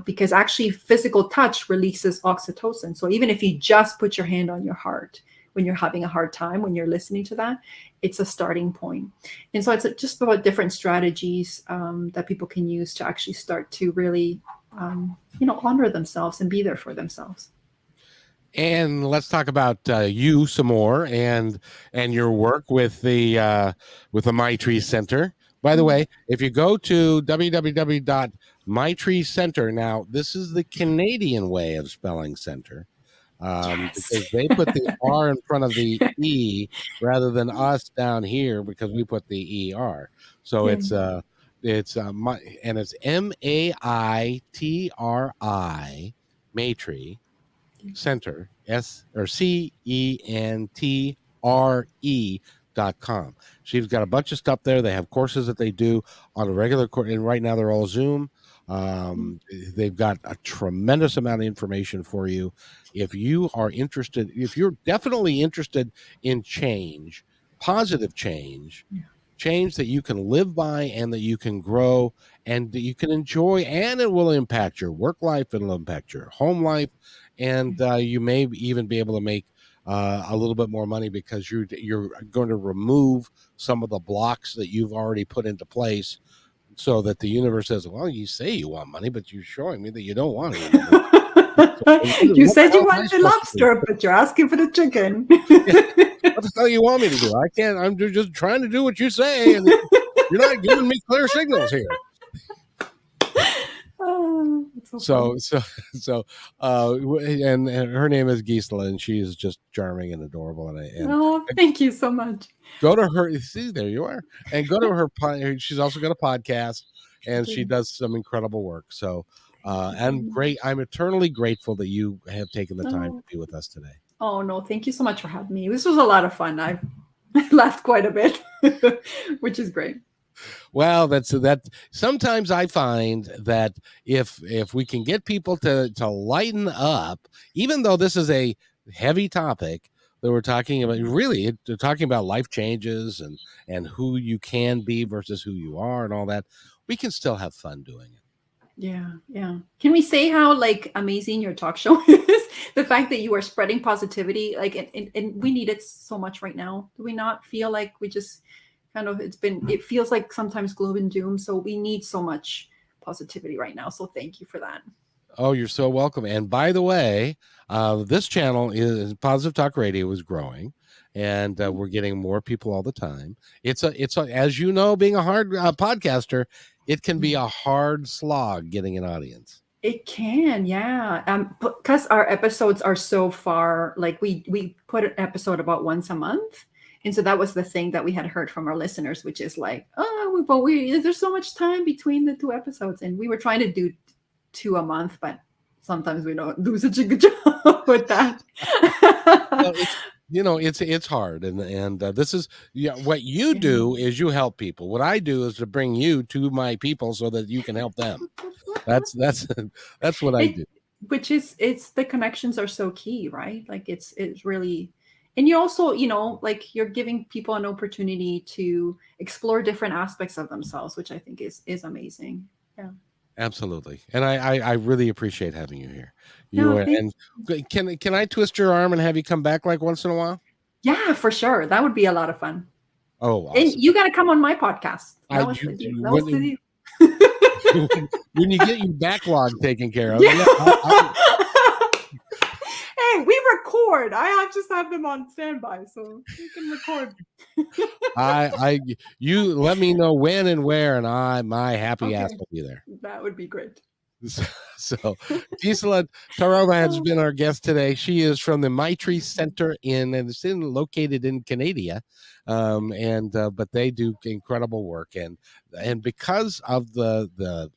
because actually physical touch releases oxytocin. So even if you just put your hand on your heart, when you're having a hard time, when you're listening to that, it's a starting point. And so it's just about different strategies that people can use to actually start to really, honor themselves and be there for themselves. And let's talk about you some more, and your work with the Maitri Centre. By the way, if you go to www.maitri.centre, now this is the Canadian way of spelling center. Yes. Because they put the R in front of the E rather than us down here, because we put the ER. So Yeah. it's and it's Maitri Center, CENTRE.com. She's got a bunch of stuff there. They have courses that they do on a regular course, and right now they're all Zoom. They've got a tremendous amount of information for you. If you are interested, if you're definitely interested in change, positive change that you can live by and that you can grow and that you can enjoy, and it will impact your work life, it'll impact your home life, and you may even be able to make a little bit more money, because you're going to remove some of the blocks that you've already put into place, so that the universe says, well, you say you want money, but you're showing me that you don't want any money. So You what the said you hell am I wanted the supposed to do? lobster, but you're asking for the chicken. Yeah. What the hell you want me to do? I can't. I'm just trying to do what you say, and you're not giving me clear signals here. Oh, so And her name is Gissela, and she is just charming and adorable. Oh, thank you so much. Go to her. See, there you are, and go to her. She's also got a podcast, and she does some incredible work. So, I'm eternally grateful that you have taken the time to Oh. be with us today. Oh no, thank you so much for having me. This was a lot of fun. I laughed quite a bit, which is great. Well, that. Sometimes I find that if we can get people to lighten up, even though this is a heavy topic that we're talking about, really they're talking about life changes and who you can be versus who you are and all that, we can still have fun doing it. Yeah, yeah. Can we say how amazing your talk show is? The fact that you are spreading positivity, and we need it so much right now. Do we not feel like we just kind of, it feels like sometimes gloom and doom. So we need so much positivity right now. So thank you for that. Oh, you're so welcome. And by the way, this channel is Positive Talk Radio is growing, and we're getting more people all the time. It's as you know, being a hard podcaster, it can be a hard slog getting an audience. It can, yeah. Because our episodes are so far, like we put an episode about once a month. And so that was the thing that we had heard from our listeners, which is like, oh, but there's so much time between the two episodes. And we were trying to do 2 a month, but sometimes we don't do such a good job with that. Well, it's hard, and this is what you do is you help people. What I do is to bring you to my people so that you can help them. That's what I do. Which is, it's the connections are so key, right? Like it's really, and you also, like you're giving people an opportunity to explore different aspects of themselves, which I think is amazing. Yeah. Absolutely. And I really appreciate having you here. No, And can I twist your arm and have you come back like once in a while? yeah, for sure. That would be a lot of fun. Oh, And awesome. you got to come on my podcast. I That was you the deal. That was the when deal. when you get your backlog taken care of, Yeah. yeah, Hey, we record. Just have them on standby, so we can record. you let me know when and where, and my happy ass Okay, will be there. that would be great. So, Gissele Taraba has been our guest today. She is from the Maitri Centre and it's located in Canada, but they do incredible work, and because of the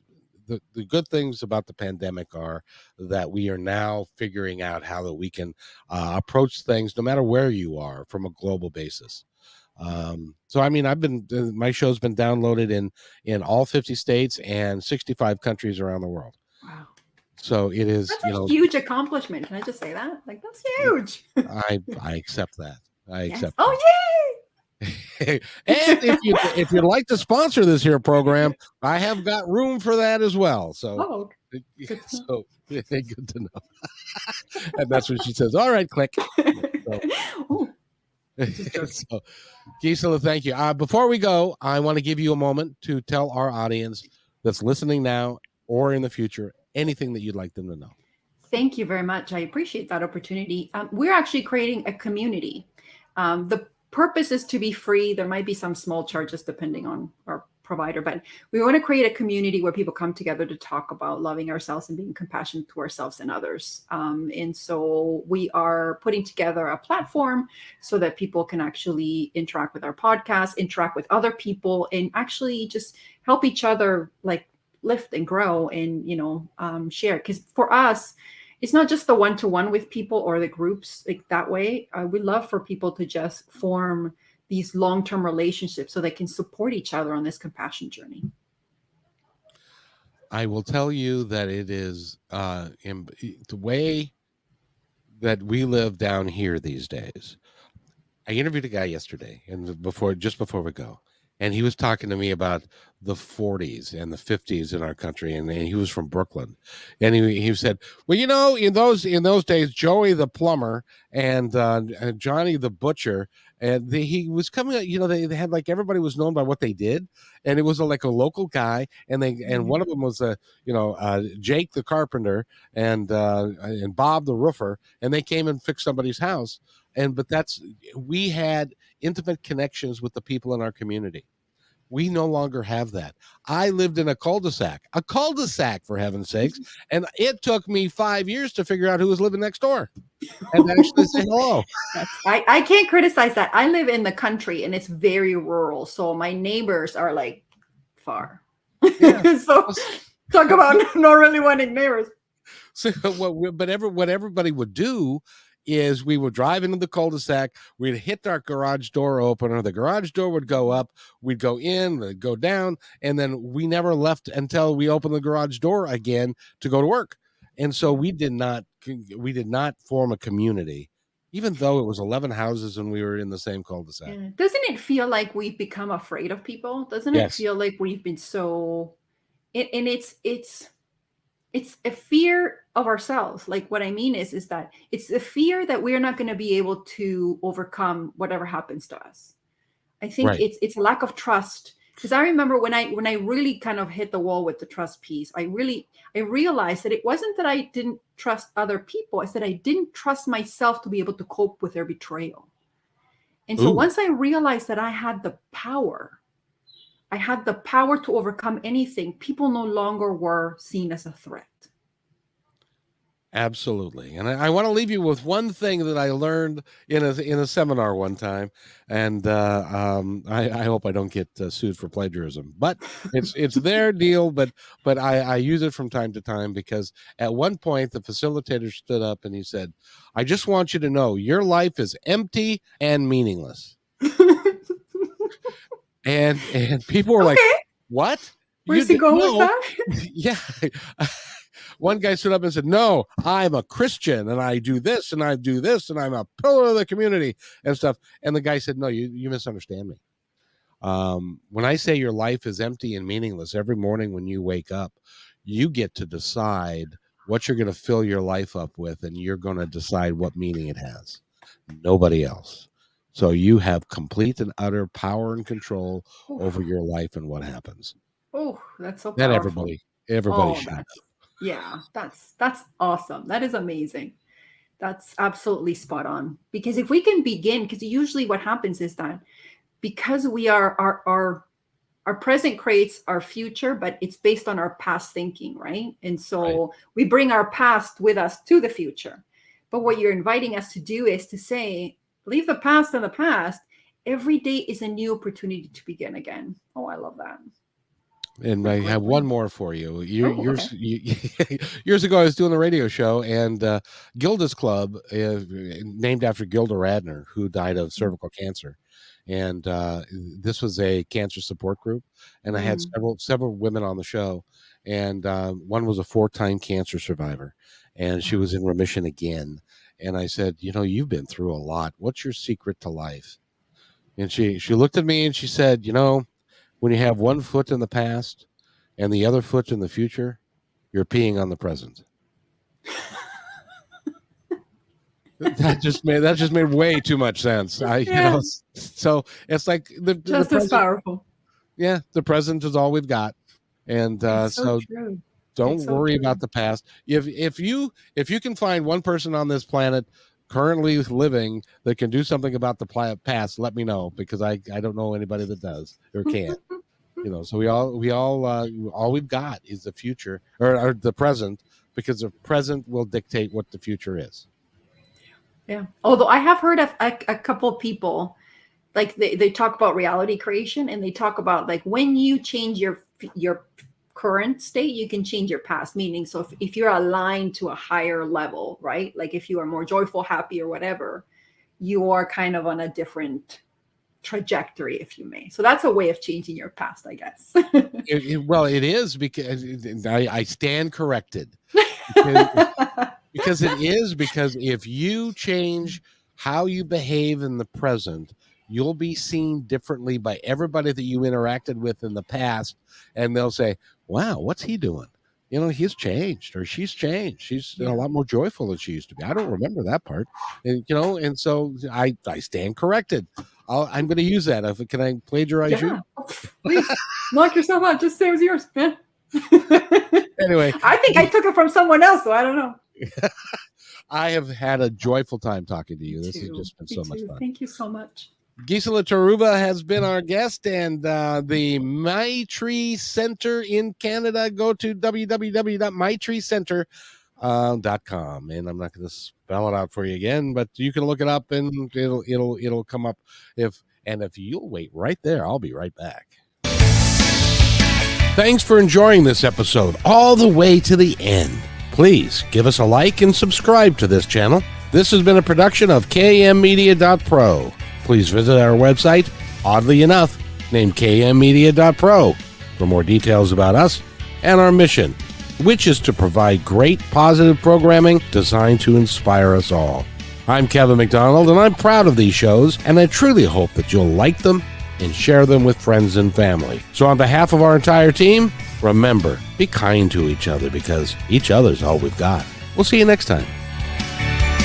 good things about the pandemic are that we are now figuring out how that we can approach things no matter where you are from a global basis. So I mean, my show's been downloaded in all 50 states and 65 countries around the world. Wow. So it is, That's a huge accomplishment. Can I just say that? Like, that's huge. I accept that. I Yes. accept Oh, that. And if you'd like to sponsor this here program, I have got room for that as well. So, oh, good to know. good to know. And that's what she says. All right, click. So, Oh, just joking. so Gissele, thank you. Before we go, I want to give you a moment to tell our audience that's listening now or in the future anything that you'd like them to know. Thank you very much. I appreciate that opportunity. We're actually creating a community. The purpose is to be free. There might be some small charges depending on our provider, but we want to create a community where people come together to talk about loving ourselves and being compassionate to ourselves and others. And so we are putting together a platform so that people can actually interact with our podcast, interact with other people, and actually just help each other like lift and grow and share. Because for us, it's not just the one-to-one with people or the groups like that way. We love for people to just form these long-term relationships so they can support each other on this compassion journey. I will tell you that it is the way that we live down here these days. I interviewed a guy yesterday, and just before we go, and he was talking to me about the 40s and the 50s in our country, and he was from Brooklyn, and he said, "Well, in those days, Joey the plumber and Johnny the butcher, and he was coming. They had like everybody was known by what they did, and it was like a local guy, and one of them was Jake the carpenter and Bob the roofer, and they came and fixed somebody's house." But we had intimate connections with the people in our community. We no longer have that. I lived in a cul-de-sac for heaven's sakes, and it took me 5 years to figure out who was living next door and actually say hello. I can't criticize that. I live in the country and it's very rural, so my neighbors are like far. Yeah. So talk about not really wanting neighbors. So what everybody would do is we would drive into the cul-de-sac, we'd hit our garage door opener, the garage door would go up, we'd go in, go down, and then we never left until we opened the garage door again to go to work. And so we did not form a community, even though it was 11 houses and we were in the same cul-de-sac. Yeah. Doesn't it feel like we've become afraid of people? Doesn't it feel like we've been so and it's a fear of ourselves. Like what I mean is that it's a fear that we're not going to be able to overcome whatever happens to us. I think it's a lack of trust. Because I remember when I really kind of hit the wall with the trust piece, I realized that it wasn't that I didn't trust other people. It's that I didn't trust myself to be able to cope with their betrayal. And so once I realized that I had the power to overcome anything, people no longer were seen as a threat. Absolutely. And I want to leave you with one thing that I learned in a seminar one time. And I hope I don't get sued for plagiarism, but it's their deal. But I use it from time to time because at one point the facilitator stood up and he said, "I just want you to know your life is empty and meaningless." and people were like, "What? Where's he going with that?" Yeah. One guy stood up and said, "No, I'm a Christian and I do this and I do this and I'm a pillar of the community and stuff." And the guy said, "No, you misunderstand me. When I say your life is empty and meaningless, every morning when you wake up, you get to decide what you're going to fill your life up with, and you're going to decide what meaning it has. Nobody else. So you have complete and utter power and control over your life and what happens. Oh, that's so That powerful. everybody Oh, should. that's awesome. That is amazing. That's absolutely spot on. Because if we can begin, because usually what happens is that because we are our present creates our future, but it's based on our past thinking, right? And so we bring our past with us to the future. But what you're inviting us to do is to say, leave the past in the past. Every day is a new opportunity to begin again. Oh, I love that. And I have one more for you. Okay. Years ago, I was doing a radio show, and Gilda's Club, named after Gilda Radner, who died of cervical cancer. And this was a cancer support group, and I had several women on the show, and one was a 4-time cancer survivor, and she was in remission again. And I said, you've been through a lot. What's your secret to life? And she looked at me and she said, when you have one foot in the past and the other foot in the future, you're peeing on the present. That just made way too much sense. So it's like the Just as powerful. Yeah, the present is all we've got, and so true. Don't worry about the past. If you can find one person on this planet currently living that can do something about the past, let me know, because I don't know anybody that does or can. So we all we've got is the future or the present, because the present will dictate what the future is. Yeah. Although I have heard of a couple of people, like they talk about reality creation, and they talk about like when you change your current state, you can change your past. Meaning, so if you're aligned to a higher level, right? Like if you are more joyful, happy, or whatever, you are kind of on a different trajectory, if you may. So that's a way of changing your past, I guess. Well, it is, because I stand corrected. Because it is, because if you change how you behave in the present, you'll be seen differently by everybody that you interacted with in the past, and they'll say, wow, what's he doing? He's changed, or she's changed. She's a lot more joyful than she used to be. I don't remember that part. And and so I stand corrected. I'm going to use that. Can I plagiarize you? Please knock yourself out. Just say it was yours, man. Anyway, I think I took it from someone else, so I don't know. I have had a joyful time talking to you. This has just been so much fun. Thank you so much. Gissele Taraba has been our guest, and the Maitri Centre in Canada. Go to www.maitricentre.com, and I'm not going to spell it out for you again, but you can look it up, and it'll come up. If you'll wait right there, I'll be right back. Thanks for enjoying this episode all the way to the end. Please give us a like and subscribe to this channel. This has been a production of kmmedia.pro. Please visit our website, oddly enough, named kmmedia.pro, for more details about us and our mission, which is to provide great positive programming designed to inspire us all. I'm Kevin McDonald, and I'm proud of these shows, and I truly hope that you'll like them and share them with friends and family. So on behalf of our entire team, remember, be kind to each other, because each other's all we've got. We'll see you next time.